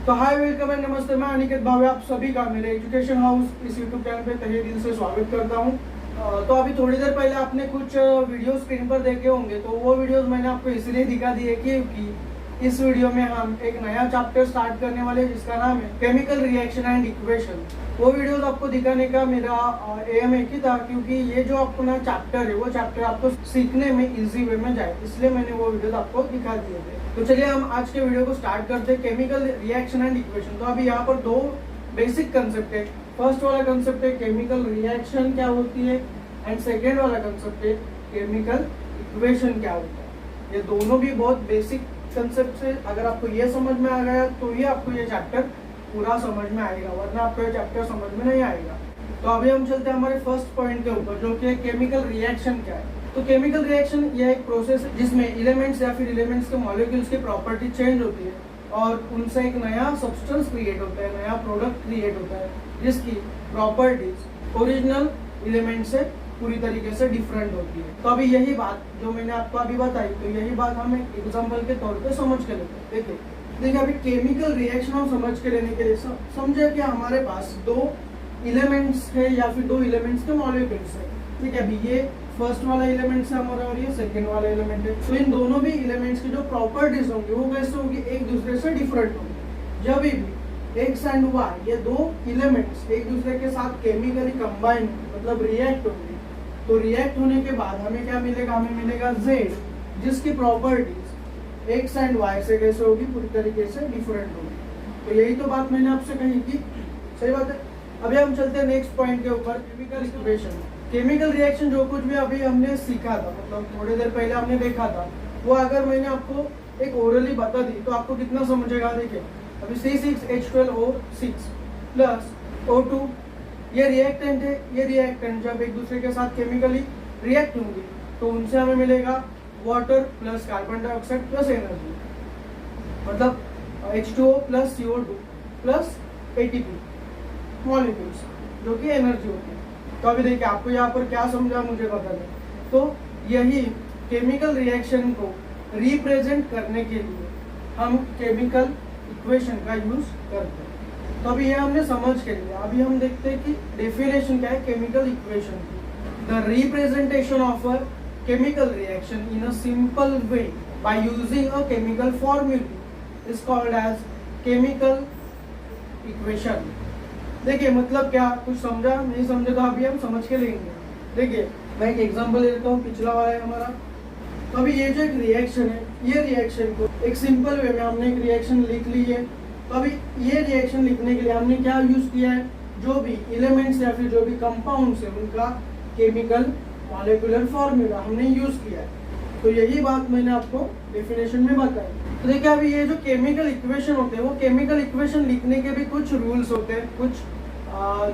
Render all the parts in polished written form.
तो hi welcome and नमस्ते, मैं अनिकेत भावे आप सभी का मेरे एजुकेशन हाउस इस यूट्यूब चैनल पे तहे दिल से स्वागत करता हूँ। तो अभी थोड़ी देर पहले आपने कुछ वीडियो स्क्रीन पर देखे होंगे, तो वो वीडियोस मैंने आपको इसलिए दिखा दिए क्योंकि इस वीडियो में हम एक नया चैप्टर स्टार्ट करने वाले हैं जिसका नाम है केमिकल रिएक्शन एंड इक्वेशन। वो वीडियोस आपको दिखाने का मेरा एम एक ही था, क्योंकि ये जो अपना चैप्टर है वो चैप्टर आपको सीखने में इजी वे में जाए, इसलिए मैंने वो वीडियोस आपको दिखा दिए थे। तो चलिए हम आज के वीडियो को स्टार्ट करते हैं, केमिकल रिएक्शन एंड इक्वेशन। तो अभी यहाँ पर दो बेसिक कंसेप्ट है। फर्स्ट वाला कंसेप्ट है केमिकल रिएक्शन क्या होती है, एंड सेकेंड वाला कंसेप्ट है केमिकल इक्वेशन क्या होता है। ये दोनों भी बहुत बेसिक कंसेप्ट से अगर आपको ये समझ में आ गया तो ही आपको ये चैप्टर पूरा समझ में आएगा, वरना आपको ये चैप्टर समझ में नहीं आएगा। तो अभी हम चलते हैं हमारे फर्स्ट पॉइंट के ऊपर, जो कि केमिकल रिएक्शन क्या है। तो केमिकल रिएक्शन यह एक प्रोसेस है जिसमें एलिमेंट्स या फिर एलिमेंट्स के मॉलिक्यूल्स की प्रॉपर्टी चेंज होती है और उनसे एक नया सब्सटेंस क्रिएट होता है, नया प्रोडक्ट क्रिएट होता है जिसकी प्रॉपर्टीज ओरिजिनल एलिमेंट से पूरी तरीके से डिफरेंट होती है। तो अभी यही बात जो मैंने आपको अभी बताई, तो यही बात हम एक एग्जांपल के तौर पे समझ के लेते हैं। देखिए अभी केमिकल रिएक्शन हम समझ के लेने के लिए समझे कि हमारे पास दो एलिमेंट्स है या फिर दो एलिमेंट्स के मॉलिक्यूल्स है। ठीक है, अभी ये फर्स्ट वाला एलिमेंट से हमारा और ये सेकेंड वाला एलिमेंट है। तो इन दोनों भी एलिमेंट्स की जो प्रॉपर्टीज होंगी वो कैसे होगी, एक दूसरे से डिफरेंट होंगी। जब भी एक्स एंड वाई ये दो एलिमेंट्स एक दूसरे के साथ केमिकली कंबाइन मतलब रिएक्ट होंगे, तो रिएक्ट होने के बाद हमें क्या मिलेगा, हमें मिलेगा जेड, जिसकी प्रॉपर्टीज एक्स एंड वाई से कैसे होगी, पूरी तरीके से डिफरेंट होगी। तो यही तो बात मैंने आपसे कही थी, सही बात है। अभी हम चलते हैं नेक्स्ट पॉइंट के ऊपर, केमिकल इक्वेशन। केमिकल रिएक्शन जो कुछ भी अभी हमने सीखा था, मतलब थोड़ी देर पहले हमने देखा था, वो अगर मैंने आपको एक ओरली बता दी तो आपको कितना समझेगा। देखिए अभी C6H12O6 प्लस O2 ये रिएक्टेंट है, ये रिएक्टेंट जब एक दूसरे के साथ केमिकली रिएक्ट होंगे तो उनसे हमें मिलेगा water plus carbon dioxide plus energy, मतलब H2O plus CO2 plus ATP molecules जो कि एनर्जी होती है। तो अभी देखिए आपको यहाँ पर क्या समझा मुझे बता दें। तो यही केमिकल रिएक्शन को रिप्रेजेंट करने के लिए हम केमिकल इक्वेशन का यूज करते हैं। तो अभी ये हमने समझ के लिया। अभी हम देखते हैं कि डेफिनेशन क्या है केमिकल इक्वेशन की। The representation of a chemical reaction in a simple way by using a chemical formula is called as chemical equation. देखिए मतलब क्या, कुछ समझा नहीं समझे तो अभी हम समझ के लेंगे। देखिए मैं एक एग्जांपल देता हूँ, पिछला वाला है हमारा। तो अभी ये जो एक रिएक्शन है, ये रिएक्शन को एक सिंपल वे में हमने एक रिएक्शन लिख ली है। तो अभी ये रिएक्शन लिखने के लिए हमने क्या यूज किया है, जो भी एलिमेंट्स या फिर जो भी कंपाउंड्स है उनका केमिकल मॉलिक्यूलर फॉर्मूला हमने यूज किया है। तो यही बात मैंने आपको डेफिनेशन में बताई। तो देखिए अभी ये जो केमिकल इक्वेशन होते हैं, वो केमिकल इक्वेशन लिखने के भी कुछ रूल्स होते हैं, कुछ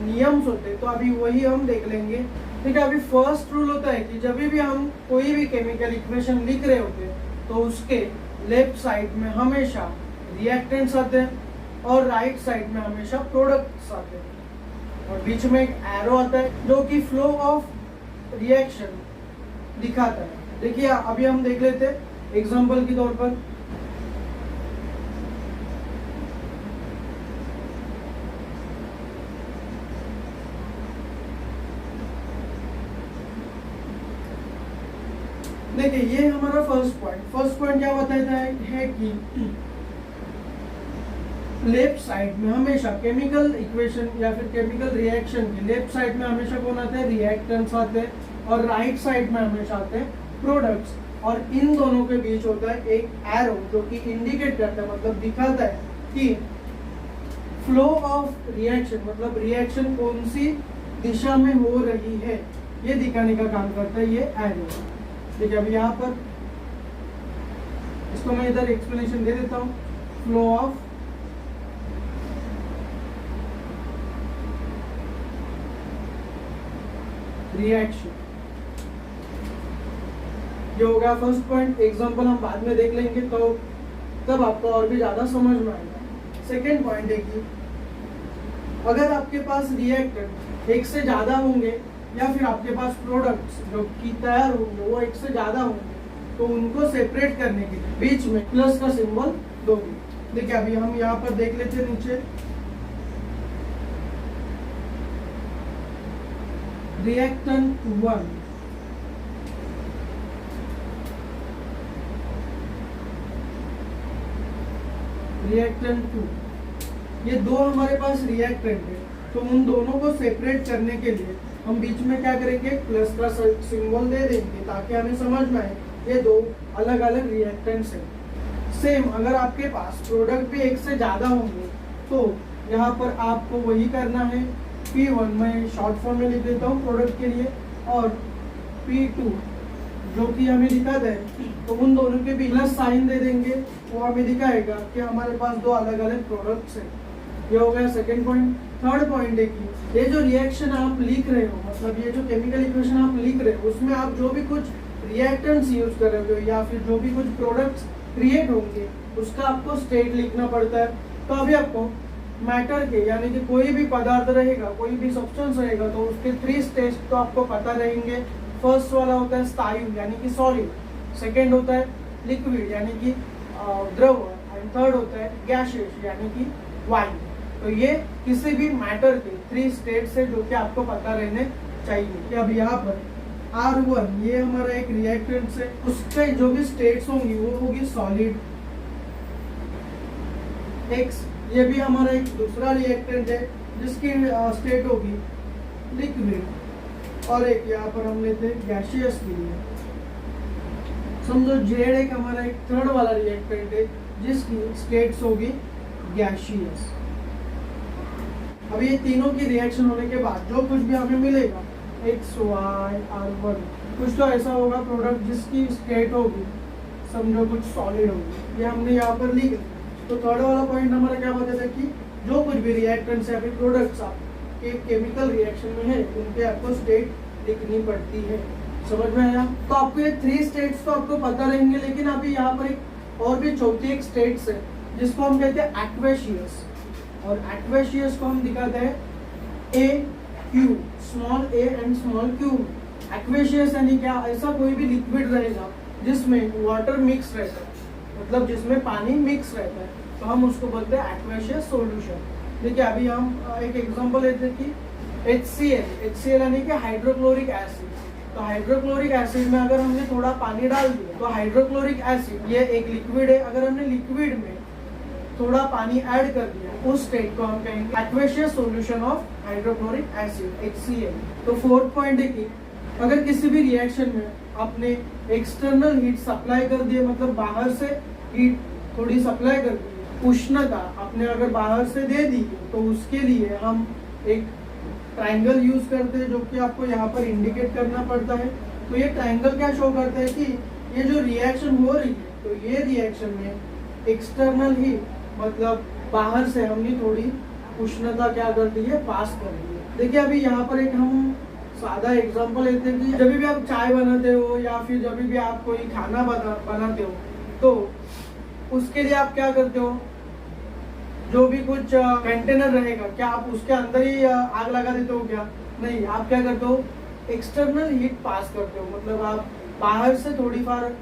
नियम्स होते हैं। तो अभी वही हम देख लेंगे। ठीक है, अभी फर्स्ट रूल होता है कि जब भी हम कोई भी केमिकल इक्वेशन लिख रहे होते हैं तो उसके लेफ्ट साइड में हमेशा रिएक्टेंट्स आते हैं और राइट साइड में हमेशा प्रोडक्ट्स आते हैं, और बीच में एक एरो आता है जो कि फ्लो ऑफ रिएक्शन दिखाता है। देखिए अभी हम देख लेते हैं एग्जांपल के तौर पर। देखिए ये हमारा फर्स्ट पॉइंट क्या बताता है कि लेफ्ट साइड में हमेशा केमिकल इक्वेशन या फिर केमिकल रिएक्शन की लेफ्ट साइड में हमेशा कौन आते हैं, रिएक्टेंट्स आते हैं, और राइट साइड में हमेशा आते हैं प्रोडक्ट्स, और इन दोनों के बीच होता है एक एरो जो कि इंडिकेट करता है, मतलब दिखाता है कि फ्लो ऑफ रिएक्शन, मतलब रिएक्शन कौन सी दिशा में हो रही है, ये दिखाने का काम करता है ये एरो। देखिए अभी यहाँ पर इसको मैं इधर एक्सप्लेनेशन दे देता हूँ। फ्लो ऑफ रिएक्शन, ये हो गया फर्स्ट पॉइंट। एग्जांपल हम बाद में देख लेंगे तो तब आपको और भी ज्यादा समझ में आएगा। सेकेंड पॉइंट है कि अगर आपके पास रिएक्टेंट एक से ज्यादा होंगे या फिर आपके पास प्रोडक्ट्स जो कि तैयार होंगे वो एक से ज्यादा होंगे, तो उनको सेपरेट करने के लिए बीच में प्लस का सिंबल दोगे। देखिए अभी हम यहाँ पर देख लेते हैं नीचे रिएक्टेंट 1, रिएक्टेंट 2, ये दो हमारे पास रिएक्टेंट है। तो उन दोनों को सेपरेट करने के लिए हम बीच में क्या करेंगे, प्लस का सिंबल दे देंगे ताकि हमें समझ में आए ये दो अलग अलग रिएक्टेंट्स हैं। सेम अगर आपके पास प्रोडक्ट भी एक से ज़्यादा होंगे तो यहाँ पर आपको वही करना है। P1 मैं शॉर्ट फॉर्म में लिख देता हूँ प्रोडक्ट के लिए, और P2 जो कि हमें दिखाता है, तो उन दोनों के भी प्लस साइन दे देंगे। वो हमें दिखाएगा कि हमारे पास दो अलग अलग प्रोडक्ट्स हैं। ये हो गया सेकेंड पॉइंट। थर्ड पॉइंट है कि ये जो रिएक्शन आप लिख रहे हो, मतलब ये जो केमिकल इक्वेशन आप लिख रहे हो, उसमें आप जो भी कुछ रिएक्टेंट्स यूज कर रहे हो या फिर जो भी कुछ प्रोडक्ट्स क्रिएट होंगे उसका आपको स्टेट लिखना पड़ता है। तो अभी आपको मैटर के यानी कि कोई भी पदार्थ रहेगा, कोई भी सब्सटेंस रहेगा, तो उसके 3 स्टेज तो आपको पता रहेंगे। फर्स्ट वाला होता है स्थायु यानी कि सॉलिड, सेकेंड होता है लिक्विड यानी कि द्रव, एंड थर्ड होता है गैसियस यानी कि वायु। तो ये किसी भी मैटर के 3 स्टेट्स है जो कि आपको पता रहने चाहिए। कि अब यहाँ पर R1 ये हमारा एक रिएक्टेंट है, उसके जो भी स्टेट्स होंगी वो होगी सॉलिड। X ये भी हमारा एक दूसरा रिएक्टेंट है जिसकी स्टेट होगी लिक्विड, और एक यहाँ पर हम लेते हैं गैसियस के लिए। समझो Z एक हमारा एक थर्ड वाला रिएक्टेंट है जिसकी स्टेट्स होगी गैसियस। अब ये तीनों की रिएक्शन होने के बाद जो कुछ भी हमें मिलेगा X, Y, R1, कुछ तो ऐसा होगा प्रोडक्ट जिसकी स्टेट होगी समझो कुछ सॉलिड होगी। ये हमने यहाँ पर लिख। तो थर्ड वाला पॉइंट हमारा क्या बताता है कि जो कुछ भी रिएक्टेंट्स या फिर प्रोडक्ट्स आपके केमिकल रिएक्शन में है उनके आपको स्टेट लिखनी पड़ती है। समझ में आया? तो आपको ये 3 स्टेट्स तो आपको पता रहेंगे, लेकिन अभी यहाँ पर एक और भी चौथी एक स्टेट्स है जिसको हम कहते हैं एक्वेशियस, और एक्वेशियस को हम दिखाते हैं AQ, small a and small q। Aqueous यानी क्या, ऐसा कोई भी लिक्विड रहेगा जिसमें वाटर मिक्स रहता है, मतलब जिसमें पानी मिक्स रहता है, तो हम उसको बोलते हैं एक्वेशियस सॉल्यूशन। देखिए अभी हम एक एग्जांपल लेते हैं कि HCl यानी कि हाइड्रोक्लोरिक एसिड। तो हाइड्रोक्लोरिक एसिड में अगर हमने थोड़ा पानी डाल दिया तो हाइड्रोक्लोरिक एसिड ये एक लिक्विड है, अगर हमने लिक्विड में थोड़ा पानी ऐड कर दिया उस स्टेट को हम कहेंगे aqueous solution of hydrochloric acid HCl। तो फोर्थ पॉइंट है कि अगर किसी भी रिएक्शन में आपने एक्सटर्नल हीट सप्लाई कर दिए, मतलब बाहर से हीट थोड़ी सप्लाई कर दी, उष्णता आपने अगर बाहर से दे दी, तो उसके लिए हम एक ट्रायंगल यूज करते हैं जो कि आपको यहाँ पर इंडिकेट करना पड़ता है। तो ये ट्रायंगल क्या शो करता है कि ये जो रिएक्शन हो रही है, तो ये रिएक्शन में एक्सटर्नल हीट मतलब बाहर से हमने थोड़ी उष्णता क्या कर दी है, पास कर दी है। देखिए अभी यहाँ पर एक हम सादा एग्जांपल लेते हैं कि जब भी आप चाय बनाते हो या फिर जब भी आप कोई खाना बनाते हो, तो उसके लिए आप क्या करते हो, जो भी कुछ कंटेनर रहेगा क्या आप उसके अंदर ही आग लगा देते हो क्या? नहीं, आप क्या करते हो, एक्सटर्नल हीट पास करते हो, मतलब आप बाहर से थोड़ी बार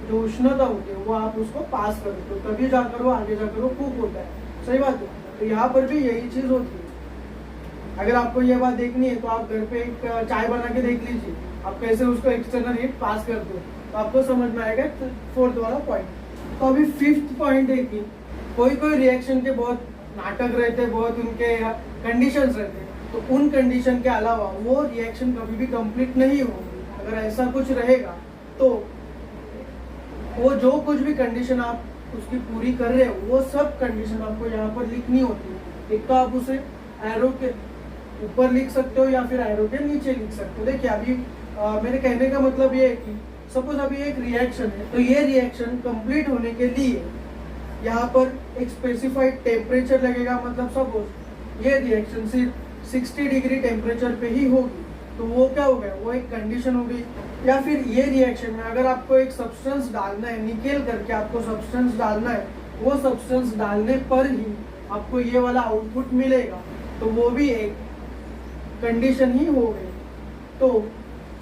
जो उष्णता होती है वो आप उसको पास कर देते हो, तभी जाकर वो आगे जाकर वो कुक होता है। सही बात है। तो यहाँ पर भी यही चीज होती है। अगर आपको ये बात देखनी है तो आप घर पे एक चाय बना के देख लीजिए, आप कैसे उसको एक्सटर्नल हीट पास करते हो, तो आपको समझ में आएगा फोर्थ वाला पॉइंट। तो अभी फिफ्थ पॉइंट है कि कोई कोई रिएक्शन के बहुत नाटक रहते हैं, बहुत उनके कंडीशंस रहते हैं, तो उन कंडीशन के अलावा वो रिएक्शन कभी भी कंप्लीट नहीं होगी। अगर ऐसा कुछ रहेगा तो वो जो कुछ भी कंडीशन आप उसकी पूरी कर रहे हो वो सब कंडीशन आपको यहाँ पर लिखनी होती है। एक तो आप उसे एरो के ऊपर लिख सकते हो या फिर एरो के नीचे लिख सकते हो। देखिए अभी मेरे कहने का मतलब ये है कि सपोज अभी एक रिएक्शन है, तो ये रिएक्शन कंप्लीट होने के लिए यहाँ पर एक स्पेसिफाइड टेम्परेचर लगेगा, मतलब सपोज ये रिएक्शन सिर्फ 60 डिग्री टेम्परेचर पे ही होगी, तो वो क्या हो गया, वो एक कंडीशन हो गई। या फिर ये रिएक्शन में अगर आपको एक सब्सटेंस डालना है, निकेल करके आपको सब्सटेंस डालना है, वो सब्सटेंस डालने पर ही आपको ये वाला आउटपुट मिलेगा, तो वो भी एक कंडीशन ही हो गई। तो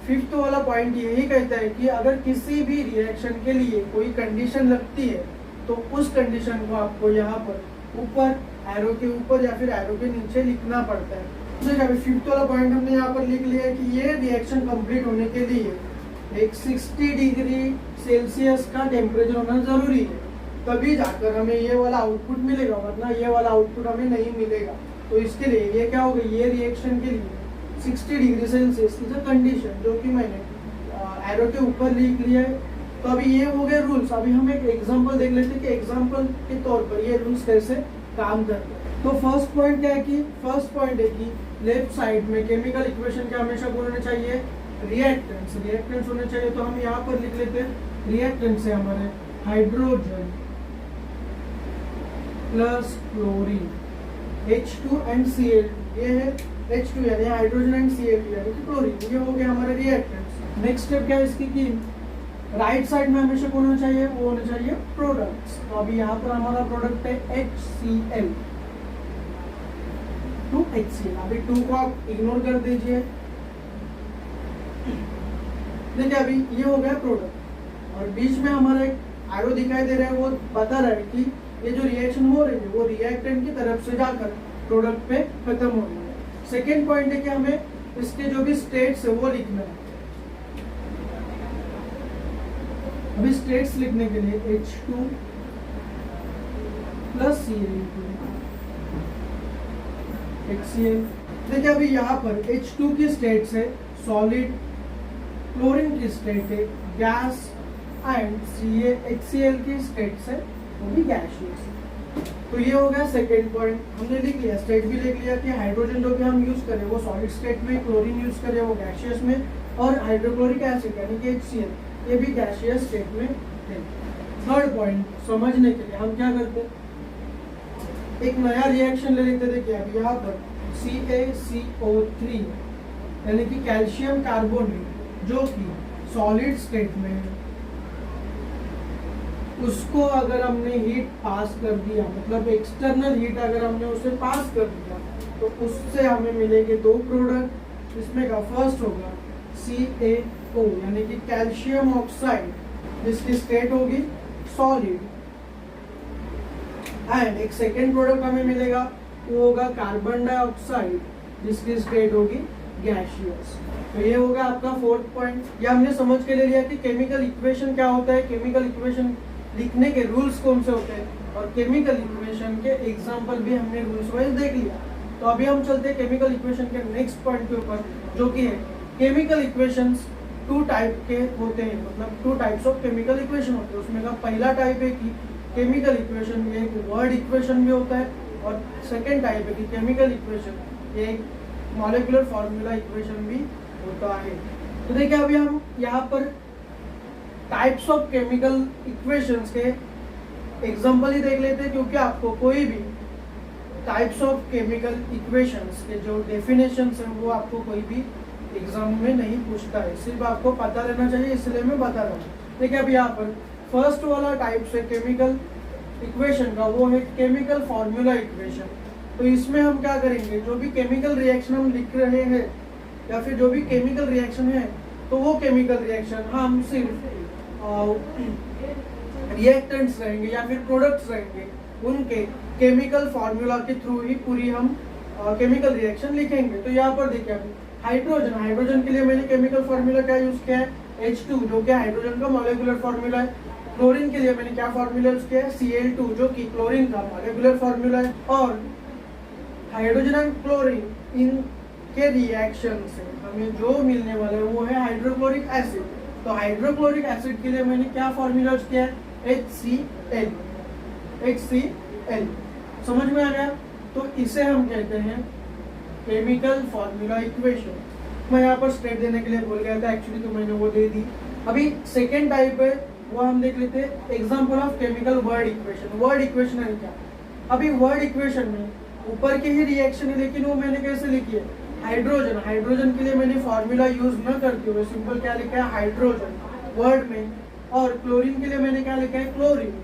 फिफ्थ वाला पॉइंट यही कहता है कि अगर किसी भी रिएक्शन के लिए कोई कंडीशन लगती है तो उस कंडीशन को आपको यहाँ पर ऊपर एरो के ऊपर या फिर एरो के नीचे लिखना पड़ता है। देखिए अभी फिफ्थ वाला पॉइंट हमने यहाँ पर लिख लिया है कि ये रिएक्शन कंप्लीट होने के लिए एक 60 डिग्री सेल्सियस का टेम्परेचर होना जरूरी है, तभी जाकर हमें ये वाला आउटपुट मिलेगा, वरना ये वाला आउटपुट हमें नहीं मिलेगा। तो इसके लिए ये क्या होगा, ये रिएक्शन के लिए 60 degree Celsius is a condition, जो कि मैंने एरो के ऊपर लिख लिया है। तो अभी ये हो गए रूल्स। अभी हम एक एग्जांपल देख लेते हैं कि एग्जांपल के तौर पर ये रूल्स कैसे काम करते हैं। तो फर्स्ट पॉइंट क्या है कि लेफ्ट साइड में केमिकल इक्वेशन क्या हमेशा होना चाहिए, रिएक्टेंट्स होने चाहिए। तो हम यहाँ पर लिख लेते हैं रिएक्टेंट्स है हमारे hydrogen plus chlorine H2 and Cl, ये है H2 यानी हाइड्रोजन एंड Cl यानी कि क्लोरीन, ये हो गया हमारे रिएक्टेंट्स। नेक्स्ट स्टेप क्या है इसकी कि राइट साइड में हमेशा कौन होना चाहिए, वो होना चाहिए प्रोडक्ट्स। तो अभी यहाँ पर हमारा प्रोडक्ट है HCl टू HCl। अभी 2 को आप इग्नोर कर दीजिए। देखिए अभी ये हो गया प्रोडक्ट और बीच में हमारा एक एरो दिखाई दे रहा है, वो बता रहा है कि ये जो रिएक्शन हो रही है वो रिएक्टेंट की तरफ से जाकर प्रोडक्ट पे खत्म हो रही है। सेकेंड पॉइंट है कि हमें इसके जो भी स्टेट्स है वो लिखना है। अभी स्टेट्स लिखने के लिए H2 प्लस HCl। देखिए अभी यहाँ पर H2 की स्टेट्स है सॉलिड, क्लोरीन की स्टेट है गैस एंड HCl की स्टेट्स है वो भी गैसियस। तो ये हो गया सेकेंड पॉइंट, हमने लिख लिया। स्टेट भी लिख लिया कि हाइड्रोजन जो भी हम यूज करें वो सॉलिड स्टेट में, क्लोरीन यूज करें वो गैसियस में, और हाइड्रोक्लोरिक एसिड यानी कि HCl ये भी गैसियस स्टेट में है। थर्ड पॉइंट समझने के लिए हम क्या करते हैं, एक नया रिएक्शन ले लेते थे। क्या यहाँ पर CaCO3 यानी कि कैल्शियम कार्बोनेट जो कि सॉलिड स्टेट में है, उसको अगर हमने हीट पास कर दिया, मतलब एक्सटर्नल हीट अगर हमने उसे पास कर दिया, तो उससे हमें मिलेंगे 2 प्रोडक्ट। इसमें का फर्स्ट होगा CaO यानी कि कैल्शियम ऑक्साइड जिसकी स्टेट होगी सॉलिड, एंड एक सेकेंड प्रोडक्ट हमें मिलेगा वो होगा कार्बन डाइऑक्साइड जिसकी स्टेट होगी गैसियस। तो ये होगा आपका फोर्थ पॉइंट। ये हमने समझ के ले लिया कि केमिकल इक्वेशन क्या होता है, केमिकल इक्वेशन लिखने के रूल्स कौन से होते हैं, और केमिकल इक्वेशन के एग्जांपल भी हमने रूल्स वाइज देख लिया। तो अभी हम चलते हैं केमिकल इक्वेशन के नेक्स्ट पॉइंट के ऊपर, जो कि है केमिकल इक्वेशंस 2 टाइप के होते हैं, मतलब 2 टाइप्स ऑफ केमिकल इक्वेशन होते हैं। उसमें का पहला टाइप है कि केमिकल इक्वेशन में एक वर्ड इक्वेशन भी होता है, और सेकेंड टाइप है कि केमिकल इक्वेशन एक मॉलिक्यूलर फॉर्मूला इक्वेशन भी होता है। तो देखिए अभी हम यहाँ पर टाइप्स ऑफ केमिकल इक्वेशंस के एग्जांपल ही देख लेते हैं, क्योंकि आपको कोई भी टाइप्स ऑफ केमिकल इक्वेशंस के जो डेफिनेशंस हैं वो आपको कोई भी एग्जाम में नहीं पूछता है, सिर्फ आपको पता रहना चाहिए, इसलिए मैं बता रहा हूँ। देखिए अभी यहाँ पर फर्स्ट वाला टाइप से केमिकल इक्वेशन का वो है केमिकल फॉर्मूला इक्वेशन। तो इसमें हम क्या करेंगे, जो भी केमिकल रिएक्शन हम लिख रहे हैं या फिर जो भी केमिकल रिएक्शन है, तो वो केमिकल रिएक्शन हम सिर्फ रिएक्टेंट्स रहेंगे या फिर प्रोडक्ट्स रहेंगे, उनके केमिकल फॉर्मूला के थ्रू ही पूरी हम केमिकल रिएक्शन लिखेंगे। तो यहाँ पर देखिए हाइड्रोजन के लिए मैंने केमिकल फॉर्मूला क्या यूज किया है, H2 जो कि हाइड्रोजन का मॉलिक्यूलर फॉर्मूला है। क्लोरीन के लिए मैंने क्या फॉर्मूला यूज किया है, Cl2 जो कि क्लोरीन का मॉलिक्यूलर फॉर्मूला है। और हाइड्रोजन एंड क्लोरीन इन के रिएक्शन से हमें जो मिलने वाला है वो है हाइड्रोक्लोरिक एसिड। तो हाइड्रोक्लोरिक एसिड के लिए मैंने क्या फॉर्मूला यूज किया है, HCl। समझ में आ गया? तो इसे हम कहते हैं केमिकल फॉर्मूला इक्वेशन। मैं यहाँ पर स्टेट देने के लिए बोल गया था, एक्चुअली तो मैंने वो दे दी। अभी सेकेंड टाइप है वो हम देख लेते हैं example of chemical word equation. Word equation है क्या? अभी वर्ड इक्वेशन में ऊपर के ही रिएक्शन है, लेकिन वो मैंने कैसे लिखी है, हाइड्रोजन के लिए मैंने फॉर्मूला यूज न करते हुए सिंपल क्या लिखा है, हाइड्रोजन वर्ड में, और क्लोरीन के लिए मैंने क्या लिखा है, क्लोरीन।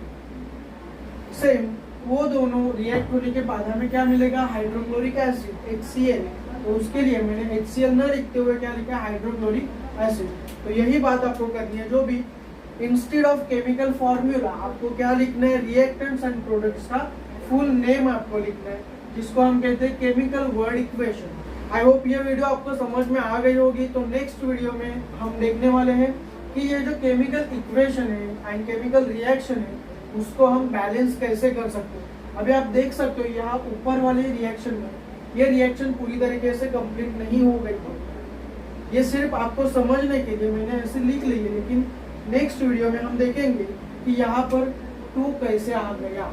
सेम वो दोनों रिएक्ट होने के बाद हमें क्या मिलेगा, हाइड्रोक्लोरिक एसिड HCl। तो उसके लिए मैंने HCl न लिखते हुए क्या लिखा है, हाइड्रोक्लोरिक एसिड। तो यही बात आपको करनी है, जो भी इंस्टेड ऑफ केमिकल फॉर्मूला आपको क्या लिखना है, रिएक्टेंट्स एंड प्रोडक्ट्स का फुल नेम आपको लिखना है, जिसको हम कहते हैं chemical word equation. I hope ये वीडियो आपको समझ में आ गई होगी। तो नेक्स्ट वीडियो में हम देखने वाले हैं कि ये जो केमिकल इक्वेशन है एंड केमिकल रिएक्शन है उसको हम बैलेंस कैसे कर सकते हैं। अभी आप देख सकते हो यहाँ ऊपर वाले रिएक्शन में ये रिएक्शन पूरी तरीके से कंप्लीट नहीं हो गई है। ये सिर्फ आपको समझने के लिए मैंने ऐसे लिख ली है, लेकिन नेक्स्ट वीडियो में हम देखेंगे कि यहाँ पर 2 कैसे आ गया,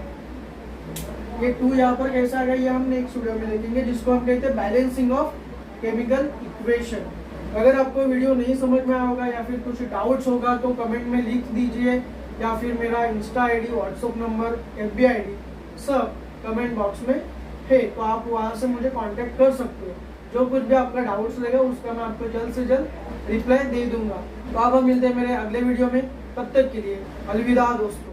ये 2 यहाँ पर कैसे आ गया, ये हम नेक्स्ट वीडियो में देखेंगे, जिसको हम कहते हैं बैलेंसिंग ऑफ केमिकल इक्वेशन। अगर आपको वीडियो नहीं समझ में आया होगा या फिर कुछ डाउट्स होगा तो कमेंट में लिख दीजिए, या फिर मेरा Insta ID, WhatsApp number, FB ID सब कमेंट बॉक्स में है, तो आप वहाँ से मुझे कांटेक्ट कर सकते हो। जो कुछ भी आपका डाउट्स रहेगा उसका मैं आपको जल्द से जल्द रिप्लाई दे दूंगा। तो अब हम मिलते हैं मेरे अगले वीडियो में, तब तक के लिए अलविदा दोस्तों।